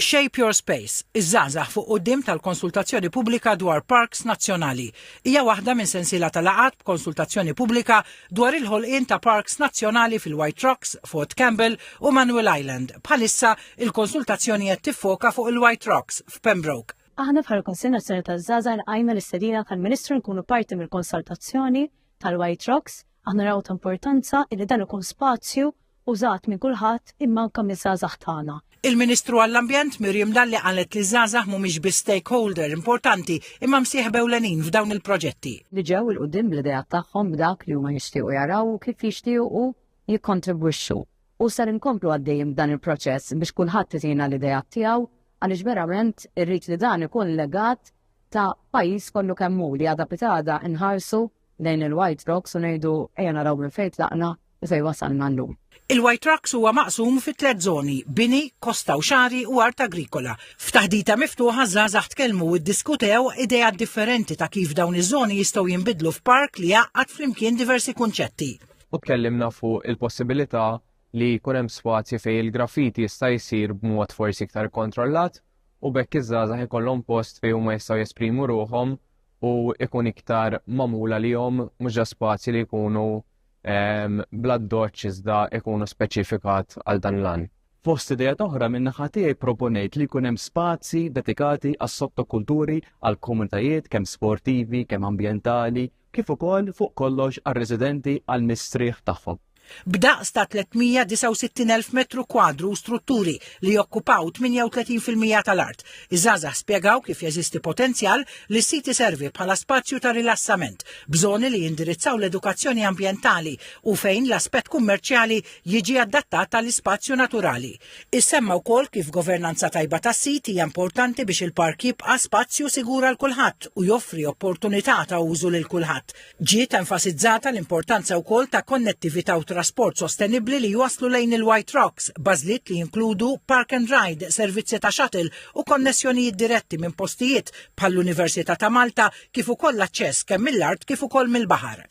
Shape Your Space, iż-żgħażagħ fuq quddiem tal-konsultazzjoni pubblika dwar parks nazzjonali. Hija waħda minn sensiela ta' laqgħat b'konsultazzjoni pubblika dwar il-ħolqien ta' parks nazzjonali fil-White Rocks, Fort Campbell u Manuel Island. Bħalissa il-konsultazzjoni qed tiffoka fuq il-White Rocks f'Pembroke. Aħna bħala Konsil Nazzjonali taż-Żgħażagħ nqajna l-istedina tal-Ministru nkunu parti mill-konsultazzjoni tal-White Rocks. Aħna raw ta' importanza li dan ikun spazju użat minn kulħadd imma anke miż-żgħażagħ tagħna. Il-Ministru għall-Ambjent Miriam Dalli qalet li żgħażagħ mhumiex biss stakeholder importanti imma msieħba ewlenin f'dawn il-proġetti. Li ġew il-qudiem bl-idea tagħhom b'dak li huma jixtiequ jaraw kif jixtiequ jikkontribwixxu. U sar inkomplu għaddejjem dan il-proċess biex kulħadd itina l-idea tiegħu għaliex verament irrid li dan ikun legat ta' pajjiż kollu kemm hu li għadha pitada nħarsu lejn il-White Rocks u ngħidu ejja naraw minn fejn tlaqna u fejn wasalna llum. Il-White Rocks huwa maqsum fi 3 żoni: bini, kosta u xari u art agrikola. F'taħdita miftuħa żgħażagħ tkellmu u ddiskutew idejat differenti ta' kif dawn iż-żoni jistgħu jinbidlu f'park li jgħaqqad flimkien diversi kunċetti. U tkellimna fuq il-possibilità li jkun hemm spazji fejn il-graffiti jista' jsir b'mod forsi iktar kontrollat u bekk iż-żgħażagħ ikollhom post fejn huma jistgħu jesprimu ruhom u ikun iktar magħmula lihom mhux ġa spazji li jkunu bla doċċ iżda ikunu speċifikat għal dan l-għan. Fost idejat oħra minn naħa tiegħi proponejt li jkun hemm spazji dedikati għas-sottokulturi għal komunitajiet kemm sportivi, kemm ambjentali, kif ukoll fuq kollox għar-residenti għal mistrieħ tagħhom. B'daqs ta' 369,000 metru kwadru u strutturi li jokkupaw 38% tal-art. Iż-żgħażagħ spjegaw kif jeżisti potenzjal li s-sit iservi bħala spazju ta' rilassament, bżoni li jindirizzaw l-edukazzjoni ambjentali u fejn l-aspett kummerċjali jiġi adattat tal-ispazju naturali. Issemma wkoll kif governanza tajba tas-sit hija importanti biex il-park jibqa' spazju sigura l kulħadd u joffri opportunità ta' użu lil kulħadd. Ġiet enfasizzata l-importanza wkoll ta' konnettività u trasport sostenibbli li jwaslu lejn il-White Rocks, bażliet li jinkludu park and ride, servizzi ta' shuttle u konnessjonijiet diretti minn postijiet bħall-Università ta' Malta kif ukoll l-aċċess kemm mill-art kif ukoll mill-baħar.